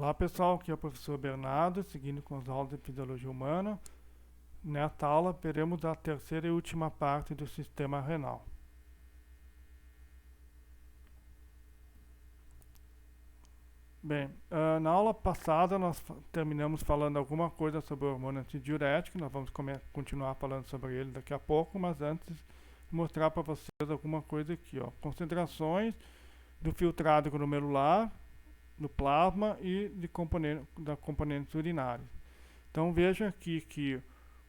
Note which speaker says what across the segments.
Speaker 1: Olá pessoal, aqui é o professor Bernardo, seguindo com as aulas de fisiologia humana. Nesta aula veremos a terceira e última parte do sistema renal. Bem, na aula passada nós terminamos falando alguma coisa sobre o hormônio antidiurético, nós vamos continuar falando sobre ele daqui a pouco, mas antes mostrar para vocês alguma coisa aqui, ó. Concentrações do filtrado glomerular, do plasma e de componentes urinários. Então veja aqui que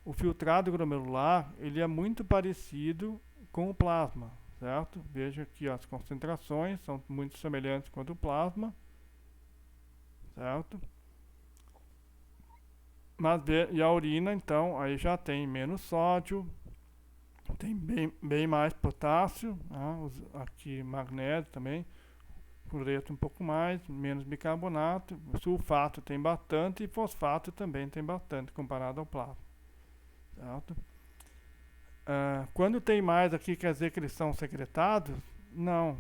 Speaker 1: o filtrado glomerular ele é muito parecido com o plasma, certo? Veja aqui as concentrações são muito semelhantes com a do plasma, certo? E a urina então aí já tem menos sódio, tem bem mais potássio, né? Aqui magnésio também, cloreto um pouco mais, menos bicarbonato, sulfato tem bastante e fosfato também tem bastante comparado ao plasma, certo? Quando tem mais aqui quer dizer que eles são secretados? Não,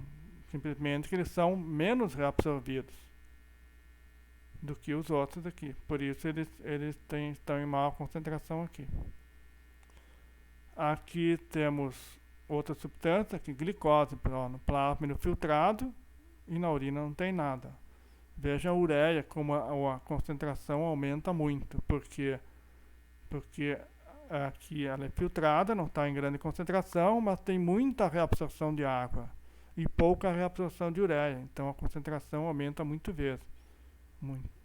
Speaker 1: simplesmente que eles são menos reabsorvidos do que os outros aqui, por isso eles estão em maior concentração aqui. Aqui temos outra substância, aqui, glicose, no plasma e no filtrado, e na urina não tem nada. Veja a ureia como a concentração aumenta muito, porque aqui ela é filtrada, não está em grande concentração, mas tem muita reabsorção de água e pouca reabsorção de ureia, então a concentração aumenta muito vezes.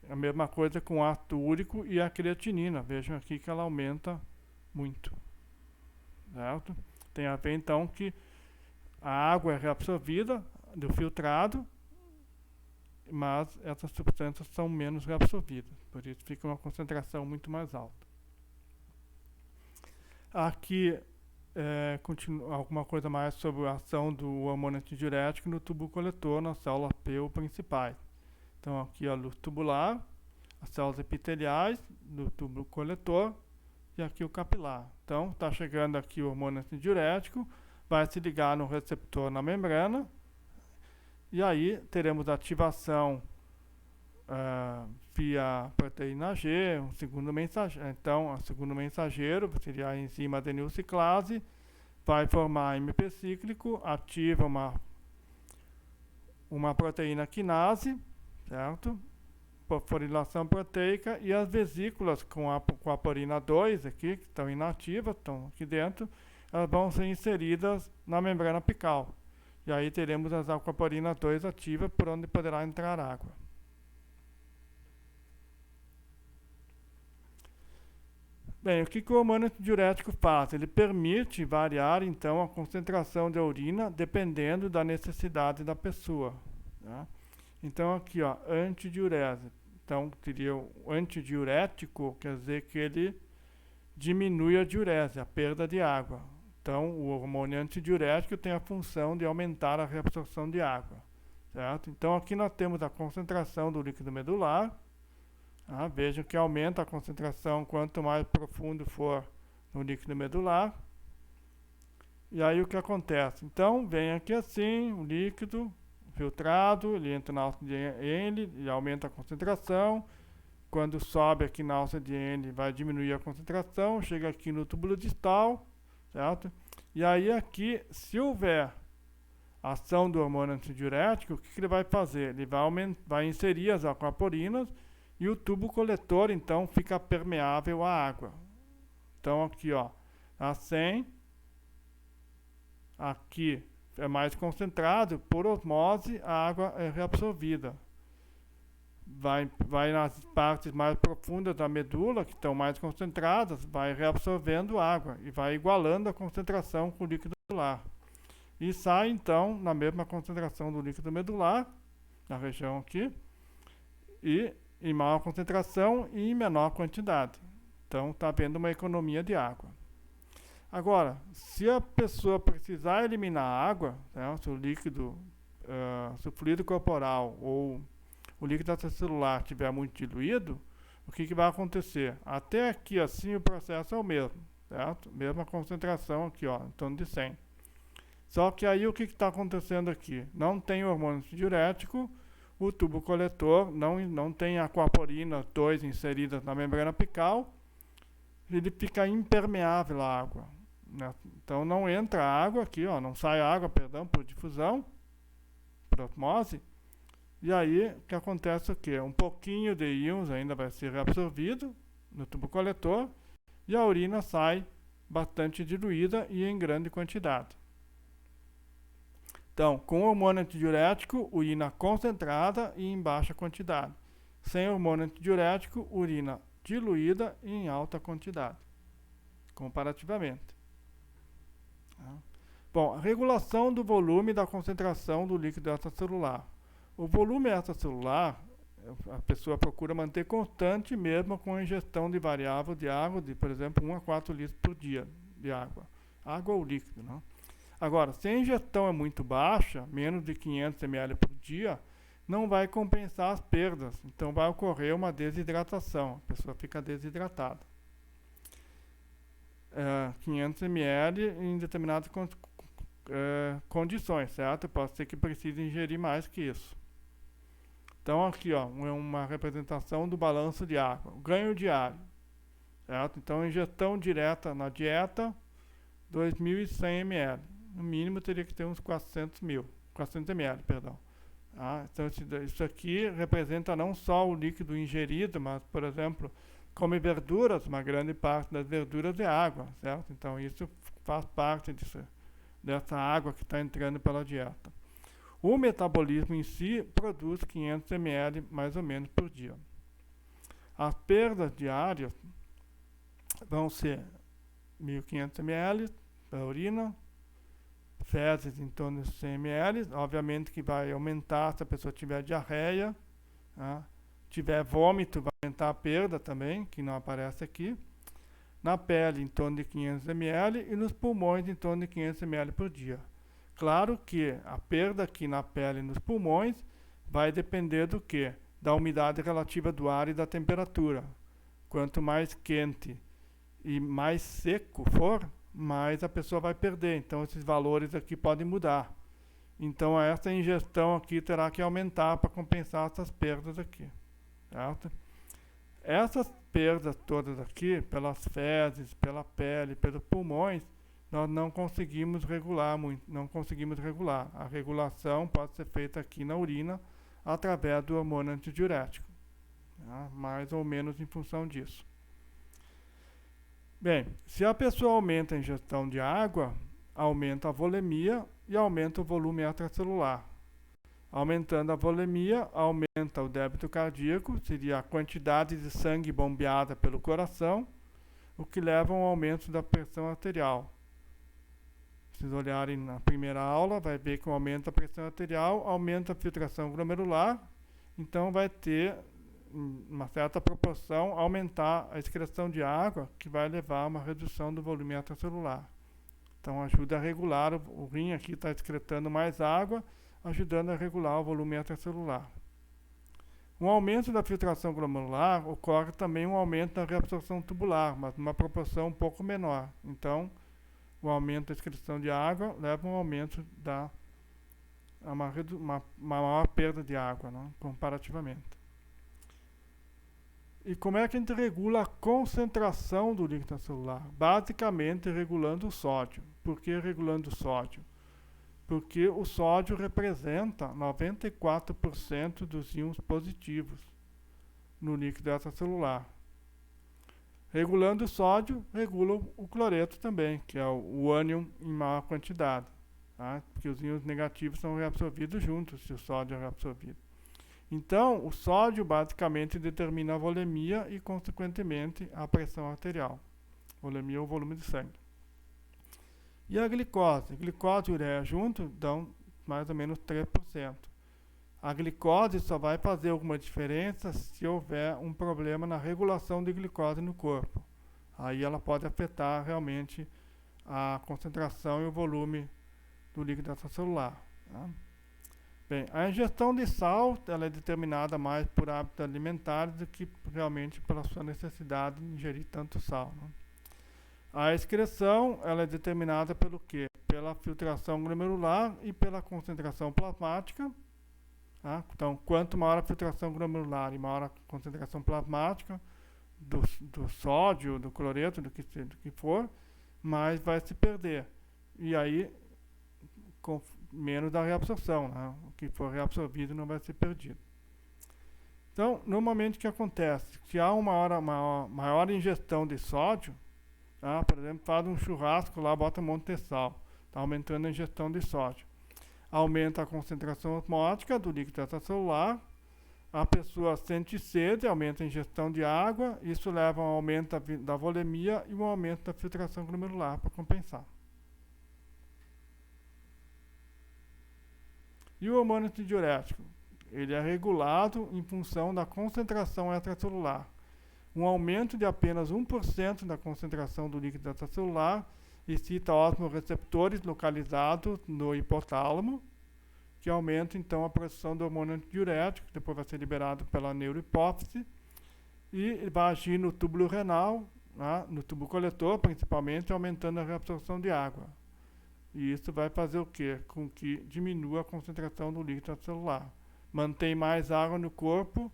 Speaker 1: A mesma coisa com o ácido úrico e a creatinina, vejam aqui que ela aumenta muito, certo? Tem a ver então que a água é reabsorvida do filtrado, mas essas substâncias são menos reabsorvidas, por isso fica uma concentração muito mais alta. Aqui alguma coisa mais sobre a ação do hormônio antidiurético no tubo coletor, nas células P principais. Então aqui a luz tubular, as células epiteliais do tubo coletor e aqui o capilar. Então está chegando aqui o hormônio antidiurético, vai se ligar no receptor na membrana, e aí teremos ativação via proteína G, um segundo mensageiro. Então, o segundo mensageiro seria a enzima adenilciclase, vai formar MP cíclico, ativa uma proteína quinase, certo? Fosforilação proteica, e as vesículas com a porina 2 aqui, que estão inativas, estão aqui dentro, elas vão ser inseridas na membrana apical. E aí teremos as aquaporinas 2 ativas, por onde poderá entrar água. Bem, o que o hormônio antidiurético faz? Ele permite variar, então, a concentração de urina dependendo da necessidade da pessoa, tá? Então, aqui, ó, antidiurese. Então, seria o antidiurético, quer dizer que ele diminui a diurese, a perda de água. Então, o hormônio antidiurético tem a função de aumentar a reabsorção de água, certo? Então, aqui nós temos a concentração do líquido medular. Vejam que aumenta a concentração quanto mais profundo for no líquido medular. E aí o que acontece? Então, vem aqui assim, o líquido filtrado, ele entra na alça de N e aumenta a concentração. Quando sobe aqui na alça de N, vai diminuir a concentração, chega aqui no túbulo distal, certo? E aí aqui, se houver ação do hormônio antidiurético, o que ele vai fazer? Ele vai inserir as aquaporinas e o tubo coletor, então, fica permeável à água. Então, aqui, ó, a 100, aqui é mais concentrado, por osmose, a água é reabsorvida. Vai nas partes mais profundas da medula, que estão mais concentradas, vai reabsorvendo água e vai igualando a concentração com o líquido medular. E sai, então, na mesma concentração do líquido medular, na região aqui, e em maior concentração e em menor quantidade. Então, está havendo uma economia de água. Agora, se a pessoa precisar eliminar a água, né, se o líquido, se o fluido corporal ou o líquido extracelular estiver muito diluído, o que vai acontecer? Até aqui, assim, o processo é o mesmo, certo? Mesma concentração aqui, ó, em torno de 100. Só que aí o que está acontecendo aqui? Não tem hormônio antidiurético, O tubo coletor não tem aquaporina 2 inseridas na membrana apical, ele fica impermeável à água, né? Então não entra água aqui, ó, não sai água, perdão, por difusão, por osmose. E aí, o que acontece é o quê? Um pouquinho de íons ainda vai ser reabsorvido no tubo coletor e a urina sai bastante diluída e em grande quantidade. Então, com hormônio antidiurético, urina concentrada e em baixa quantidade. Sem hormônio antidiurético, urina diluída e em alta quantidade, comparativamente. Bom, a regulação do volume e da concentração do líquido extracelular. O volume extracelular, a pessoa procura manter constante mesmo com a ingestão de variável de água, de, por exemplo, 1 a 4 litros por dia de água. Água ou líquido, né? Agora, se a ingestão é muito baixa, menos de 500 ml por dia, não vai compensar as perdas. Então, vai ocorrer uma desidratação. A pessoa fica desidratada. 500 ml em determinadas condições, certo? Pode ser que precise ingerir mais que isso. Então, aqui, ó, uma representação do balanço de água. O ganho diário, certo? Então, ingestão direta na dieta, 2.100 ml. No mínimo, teria que ter uns 400 ml, perdão. Então, isso aqui representa não só o líquido ingerido, mas, por exemplo, come verduras, uma grande parte das verduras é água, certo? Então, isso faz parte dessa água que está entrando pela dieta. O metabolismo em si produz 500 ml mais ou menos por dia. As perdas diárias vão ser 1.500 ml da urina, fezes em torno de 100 ml, obviamente que vai aumentar se a pessoa tiver diarreia, tiver vômito, vai aumentar a perda também, que não aparece aqui. Na pele, em torno de 500 ml e nos pulmões, em torno de 500 ml por dia. Claro que a perda aqui na pele e nos pulmões vai depender do quê? Da umidade relativa do ar e da temperatura. Quanto mais quente e mais seco for, mais a pessoa vai perder. Então, esses valores aqui podem mudar. Então, essa ingestão aqui terá que aumentar para compensar essas perdas aqui, certo? Essas perdas todas aqui, pelas fezes, pela pele, pelos pulmões, nós não conseguimos regular muito, não conseguimos regular. A regulação pode ser feita aqui na urina através do hormônio antidiurético, mais ou menos em função disso. Bem, se a pessoa aumenta a ingestão de água, aumenta a volemia e aumenta o volume extracelular. Aumentando a volemia, aumenta o débito cardíaco, seria a quantidade de sangue bombeada pelo coração, o que leva a um aumento da pressão arterial. Se vocês olharem na primeira aula, vai ver que aumenta a pressão arterial, aumenta a filtração glomerular, então vai ter, em uma certa proporção, aumentar a excreção de água, que vai levar a uma redução do volume extracelular. Então ajuda a regular, o rim aqui está excretando mais água, ajudando a regular o volume extracelular. Um aumento da filtração glomerular ocorre também um aumento da reabsorção tubular, mas numa proporção um pouco menor. Então, o aumento da excreção de água leva a um aumento uma maior perda de água, né, comparativamente. E como é que a gente regula a concentração do líquido extracelular? Basicamente regulando o sódio. Por que regulando o sódio? Porque o sódio representa 94% dos íons positivos no líquido extracelular. Regulando o sódio, regula o cloreto também, que é o ânion em maior quantidade, tá? Porque os íons negativos são reabsorvidos juntos, se o sódio é reabsorvido. Então, o sódio basicamente determina a volemia e, consequentemente, a pressão arterial. Volemia é o volume de sangue. E a glicose? Glicose e ureia junto dão mais ou menos 3%. A glicose só vai fazer alguma diferença se houver um problema na regulação de glicose no corpo. Aí ela pode afetar realmente a concentração e o volume do líquido extracelular, tá? Bem, a ingestão de sal ela é determinada mais por hábitos alimentares do que realmente pela sua necessidade de ingerir tanto sal, né? A excreção ela é determinada pelo quê? Pela filtração glomerular e pela concentração plasmática. Tá? Então, quanto maior a filtração glomerular e maior a concentração plasmática do sódio, do cloreto, do que for, mais vai se perder. E aí, com menos da reabsorção, né? O que for reabsorvido não vai ser perdido. Então, normalmente o que acontece? Se há uma maior ingestão de sódio, tá? Por exemplo, faz um churrasco lá, bota um monte de sal, está aumentando a ingestão de sódio. Aumenta a concentração osmótica do líquido extracelular, a pessoa sente sede, aumenta a ingestão de água, isso leva a um aumento da volemia e um aumento da filtração glomerular para compensar. E o hormônio antidiurético? Ele é regulado em função da concentração extracelular. Um aumento de apenas 1% da concentração do líquido extracelular excita osmorreceptores localizados no hipotálamo, que aumenta então a produção do hormônio antidiurético, que depois vai ser liberado pela neurohipófise, e vai agir no túbulo renal, né, no tubo coletor principalmente, aumentando a reabsorção de água. E isso vai fazer o quê? Com que diminua a concentração do líquido extracelular. Mantém mais água no corpo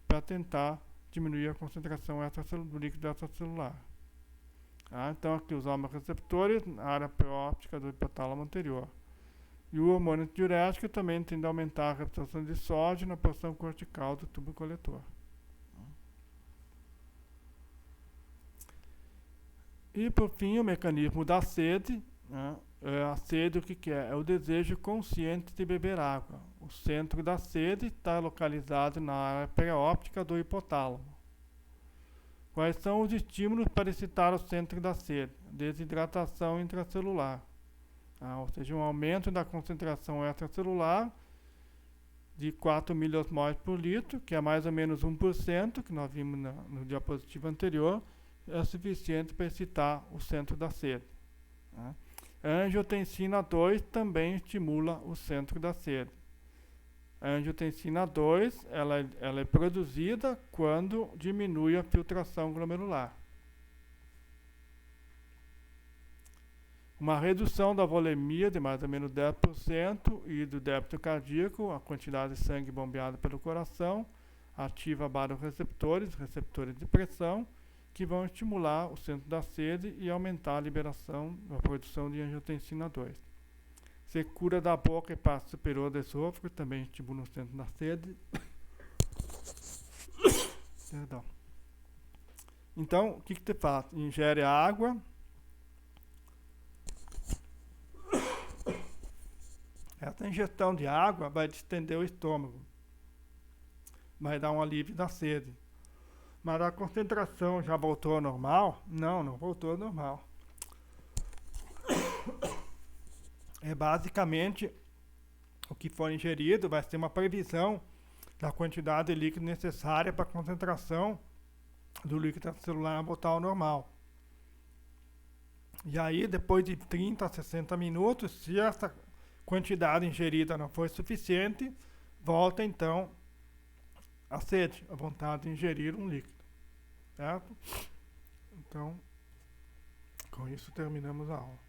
Speaker 1: para tentar diminuir a concentração do líquido extracelular. Então aqui os hormônios na área pré-óptica do hipotálamo anterior. E o hormônio antidiurético também tende a aumentar a reabsorção de sódio na porção cortical do tubo coletor. E por fim, o mecanismo da sede, né? A sede, o que é? É o desejo consciente de beber água. O centro da sede está localizado na área pré-óptica do hipotálamo. Quais são os estímulos para excitar o centro da sede? Desidratação intracelular. Ou seja, um aumento da concentração extracelular de 4 miliosmoles por litro, que é mais ou menos 1%, que nós vimos no diapositivo anterior, é suficiente para excitar o centro da sede. A angiotensina 2 também estimula o centro da sede. A angiotensina 2 ela é produzida quando diminui a filtração glomerular. Uma redução da volemia de mais ou menos 10% e do débito cardíaco, a quantidade de sangue bombeado pelo coração, ativa baroreceptores, receptores de pressão, que vão estimular o centro da sede e aumentar a liberação, a produção de angiotensina 2. Secura da boca e parte superior do esôfago também estimula o centro da sede. Perdão. Então, o que você faz? Ingere água. Essa ingestão de água vai distender o estômago. Vai dar um alívio da sede. Mas a concentração já voltou ao normal? Não, não voltou ao normal. É basicamente o que for ingerido vai ser uma previsão da quantidade de líquido necessária para a concentração do líquido celular voltar ao normal. E aí, depois de 30 a 60 minutos, se essa quantidade ingerida não for suficiente, volta então a sede, a vontade de ingerir um líquido. Certo? Então, com isso terminamos a aula.